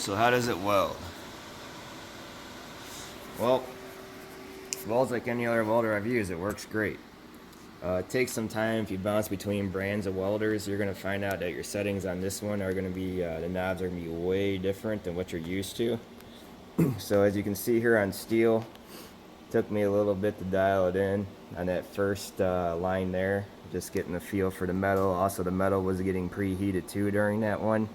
So how does it weld? Well, it welds like any other welder I've used. It works great. It takes some time. If you bounce between brands of welders, you're going to find out that your settings on this one are going to be, the knobs are going to be way different than what you're used to. So as you can see here on steel, it took me a little bit to dial it in on that first line there, just getting the feel for the metal. Also, the metal was getting preheated too during that one.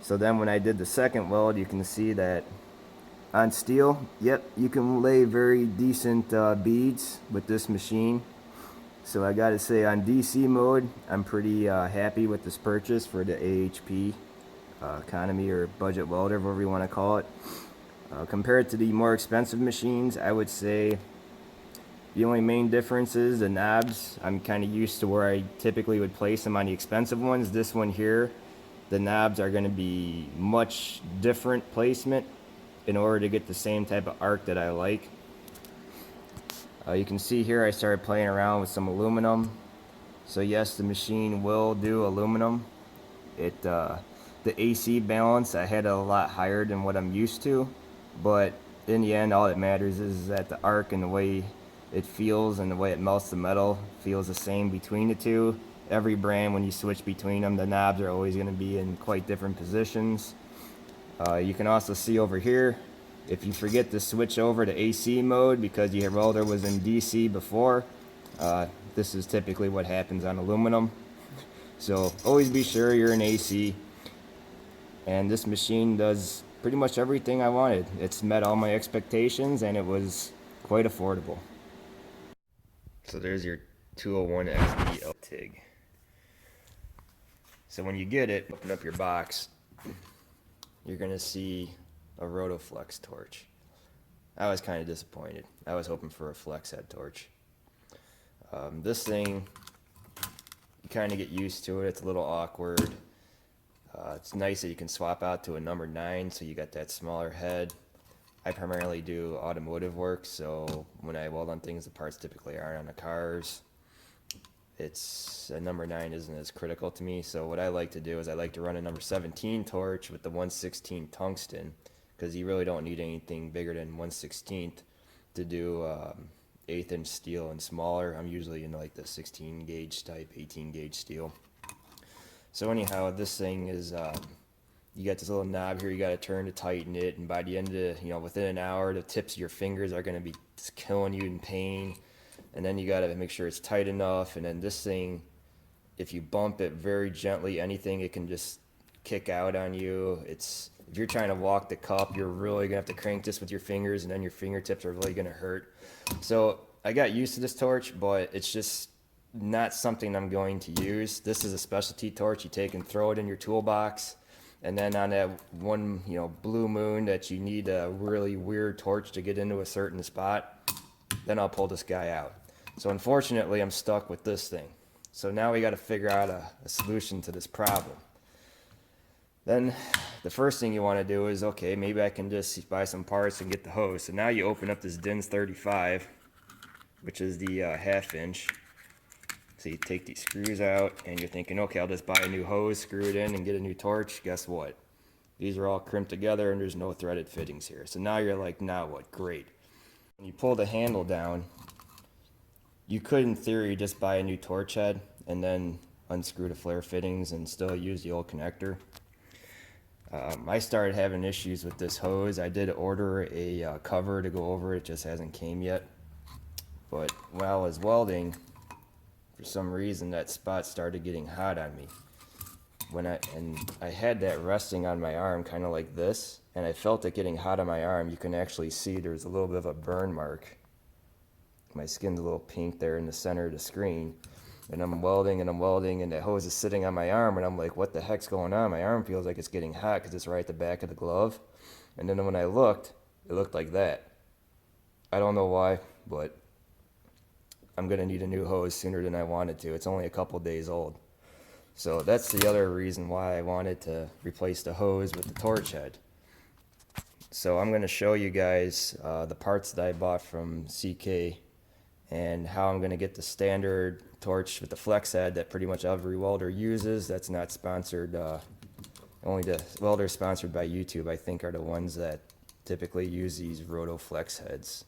So then when I did the second weld, you can see that on steel, yep, you can lay very decent beads with this machine. So I gotta say, on DC mode, I'm pretty happy with this purchase for the AHP economy or budget welder, whatever you want to call it. Compared to the more expensive machines, I would say the only main difference is the knobs. I'm kind of used to where I typically would place them on the expensive ones. This one here, the knobs are going to be much different placement in order to get the same type of arc that I like. You can see here I started playing around with some aluminum. So yes, the machine will do aluminum. The AC balance I had a lot higher than what I'm used to, but in the end all that matters is that the arc and the way it feels and the way it melts the metal feels the same between the two. Every brand, when you switch between them, the knobs are always going to be in quite different positions. You can also see over here, if you forget to switch over to AC mode because your welder was in DC before, this is typically what happens on aluminum. So always be sure you're in AC. And this machine does pretty much everything I wanted. It's met all my expectations and it was quite affordable. So there's your 201 XD Alpha TIG. So when you get it, open up your box, you're gonna see a Rotoflex torch. I was kind of disappointed. I was hoping for a flex head torch. This thing, you kind of get used to it. It's a little awkward. It's nice that you can swap out to a number 9, so you got that smaller head. I primarily do automotive work, so when I weld on things, the parts typically aren't on the cars. It's a number 9 isn't as critical to me. So what I like to do is I like to run a number 17 torch with the 1/16 tungsten, because you really don't need anything bigger than 1/16 to do 1/8 inch steel and smaller. I'm usually in like the 16 gauge type, 18 gauge steel. So anyhow, this thing is, you got this little knob here you got to turn to tighten it, and by the end of the, within an hour, the tips of your fingers are going to be just killing you in pain. And then you got to make sure it's tight enough. And then this thing, if you bump it very gently, anything, it can just kick out on you. If you're trying to walk the cup, you're really gonna have to crank this with your fingers, and then your fingertips are really gonna hurt. So I got used to this torch, but it's just not something I'm going to use. This is a specialty torch. You take and throw it in your toolbox, and then on that one, blue moon that you need a really weird torch to get into a certain spot, then I'll pull this guy out. So unfortunately, I'm stuck with this thing. So now we got to figure out a solution to this problem. Then the first thing you want to do is, okay, maybe I can just buy some parts and get the hose. So now you open up this DINS 35, which is the 1/2 inch. So you take these screws out and you're thinking, okay, I'll just buy a new hose, screw it in, and get a new torch. Guess what? These are all crimped together and there's no threaded fittings here. So now you're like, now what? Great. When you pull the handle down, you could in theory just buy a new torch head and then unscrew the flare fittings and still use the old connector. I started having issues with this hose. I did order a cover to go over it, it just hasn't came yet. But while I was welding, for some reason that spot started getting hot on me. I had that resting on my arm kind of like this, and I felt it getting hot on my arm. You can actually see there's a little bit of a burn mark. My skin's a little pink there in the center of the screen. And I'm welding and that hose is sitting on my arm, and I'm like, what the heck's going on? My arm feels like it's getting hot because it's right at the back of the glove. And then when I looked, it looked like that. I don't know why, but I'm gonna need a new hose sooner than I wanted to. It's only a couple days old. So that's the other reason why I wanted to replace the hose with the torch head. So I'm gonna show you guys the parts that I bought from CK and how I'm gonna get the standard torch with the flex head that pretty much every welder uses. That's not sponsored Only the welders sponsored by YouTube, I think, are the ones that typically use these roto flex heads.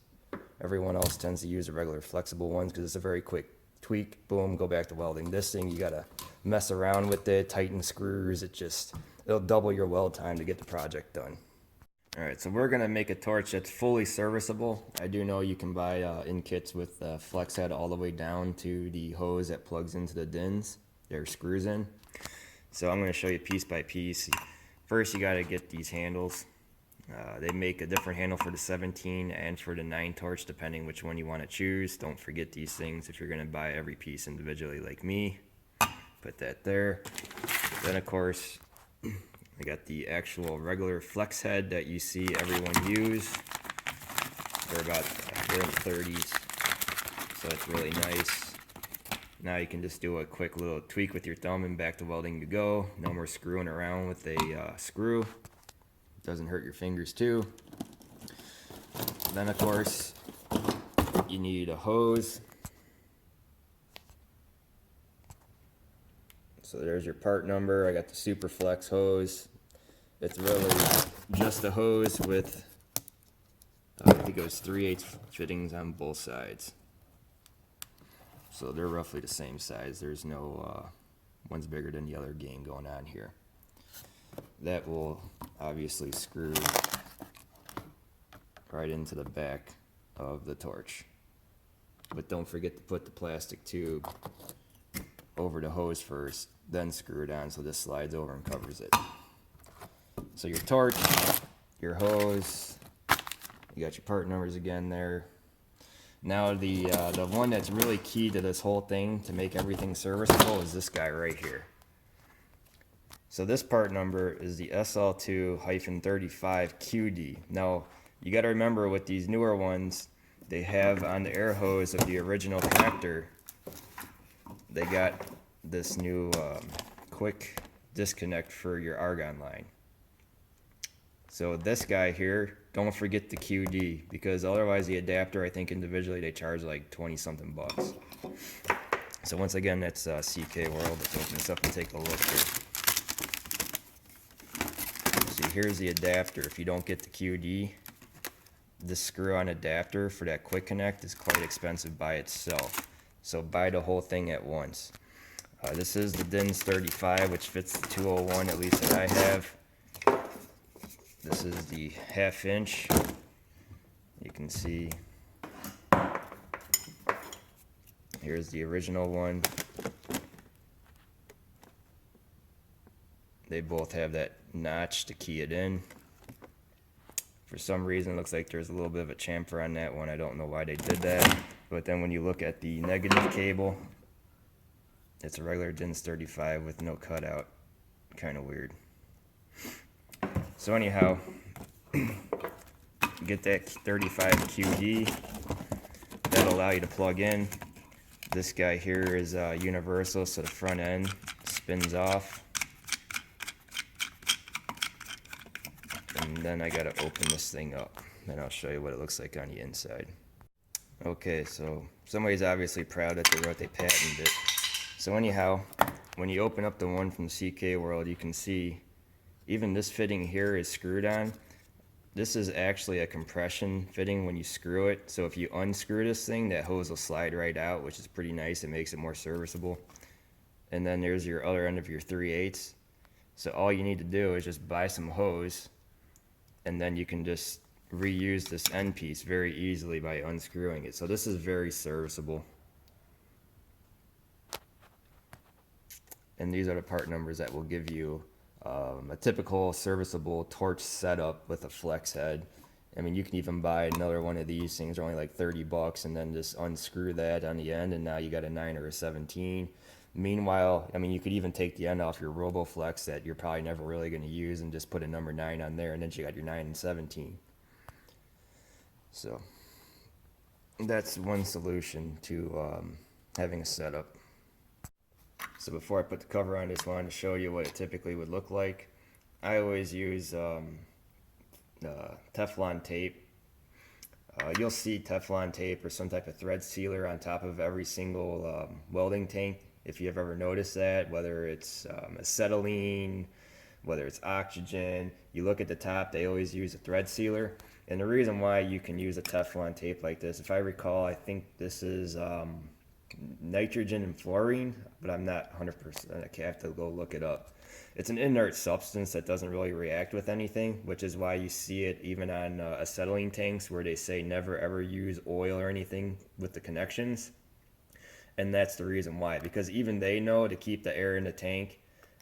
Everyone else tends to use the regular flexible ones because it's a very quick tweak, boom, go back to welding. This thing, you gotta mess around with it, tighten screws, it'll double your weld time to get the project done. All right, so we're gonna make a torch that's fully serviceable. I do know you can buy in kits with flex head all the way down to the hose that plugs into the DINs, their screws in. So I'm gonna show you piece by piece. First, you gotta get these handles. They make a different handle for the 17 and for the 9 torch, depending which one you want to choose. Don't forget these things if you're going to buy every piece individually like me. Put that there. Then, of course, I got the actual regular flex head that you see everyone use. They're in the 30s, so it's really nice. Now you can just do a quick little tweak with your thumb and back to welding you go. No more screwing around with a screw. Doesn't hurt your fingers too. Then of course you need a hose. So there's your part number. I got the Super Flex hose. It's really just a hose with I think it goes 3/8 fittings on both sides. So they're roughly the same size. There's no one's bigger than the other game going on here. That will obviously screw right into the back of the torch. But don't forget to put the plastic tube over the hose first, then screw it on so this slides over and covers it. So your torch, your hose, you got your part numbers again there. Now the one that's really key to this whole thing to make everything serviceable is this guy right here. So this part number is the SL2-35QD. Now, you got to remember with these newer ones, they have on the air hose of the original connector, they got this new quick disconnect for your argon line. So this guy here, don't forget the QD, because otherwise the adapter, I think individually they charge like 20 something bucks. So once again, that's CK World. Let's open this up and take a look here. See, here's the adapter. If you don't get the QD, this screw-on adapter for that quick connect is quite expensive by itself. So buy the whole thing at once. This is the DINS 35, which fits the 201, at least that I have. This is the 1/2 inch. You can see here's the original one. They both have that notch to key it in. For some reason, it looks like there's a little bit of a chamfer on that one. I don't know why they did that. But then when you look at the negative cable, it's a regular DINS 35 with no cutout. Kind of weird. So anyhow, get that 35 QD. That'll allow you to plug in. This guy here is universal, so the front end spins off. And then I gotta open this thing up, and I'll show you what it looks like on the inside. Okay, so somebody's obviously proud that they patented it. So anyhow, when you open up the one from CK World, you can see even this fitting here is screwed on. This is actually a compression fitting when you screw it. So if you unscrew this thing, that hose will slide right out, which is pretty nice. It makes it more serviceable. And then there's your other end of your 3/8. So all you need to do is just buy some hose, and then you can just reuse this end piece very easily by unscrewing it. So this is very serviceable. And these are the part numbers that will give you a typical serviceable torch setup with a flex head. I mean, you can even buy another one of these things. They're only like 30 bucks, and then just unscrew that on the end, and now you got a 9 or a 17. Meanwhile, I mean, you could even take the end off your RoboFlex that you're probably never really going to use and just put a number 9 on there, and then you got your 9 and 17. So that's one solution to having a setup. So before I put the cover on, I just wanted to show you what it typically would look like. I always use Teflon tape. You'll see Teflon tape or some type of thread sealer on top of every single welding tank, if you've ever noticed that, whether it's acetylene whether it's oxygen. You look at the top, they always use a thread sealer. And the reason why you can use a Teflon tape like this, if I recall, I think this is nitrogen and fluorine, but I'm not 100%. I have to go look it up. It's an inert substance that doesn't really react with anything, which is why you see it even on acetylene tanks where they say never ever use oil or anything with the connections. And that's the reason why, because even they know to keep the air in the tank,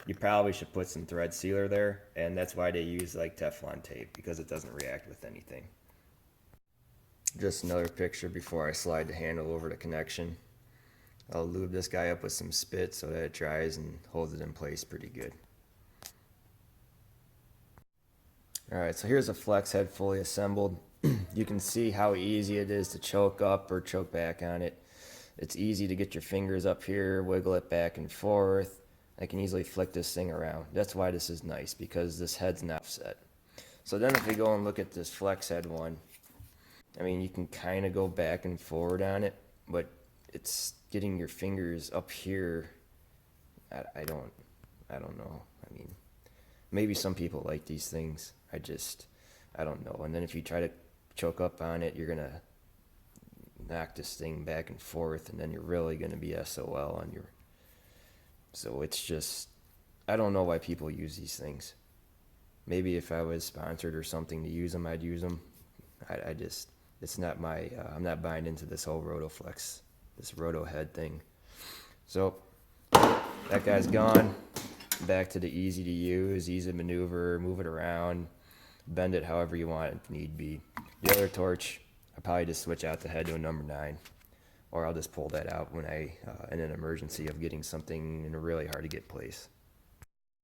you probably should put some thread sealer there, and that's why they use like Teflon tape, because it doesn't react with anything. Just another picture before I slide the handle over the connection. I'll lube this guy up with some spit so that it dries and holds it in place pretty good. Alright, so here's a flex head fully assembled. You can see how easy it is to choke up or choke back on it. It's easy to get your fingers up here, wiggle it back and forth. I can easily flick this thing around. That's why this is nice, because this head's not set. So then if we go and look at this flex head one, I mean, you can kind of go back and forward on it, but it's getting your fingers up here. I don't know. I mean, maybe some people like these things. I don't know. And then if you try to choke up on it, you're gonna knock this thing back and forth, and then you're really gonna be SOL on your. So it's just, I don't know why people use these things. Maybe if I was sponsored or something to use them, I'd use them. I just, it's not my, I'm not buying into this whole Rotoflex, this roto head thing. So that guy's gone. Back to the easy to use, easy to maneuver, move it around, bend it however you want if need be. The other torch, I probably just switch out the head to a number 9, or I'll just pull that out when I in an emergency of getting something in a really hard to get place.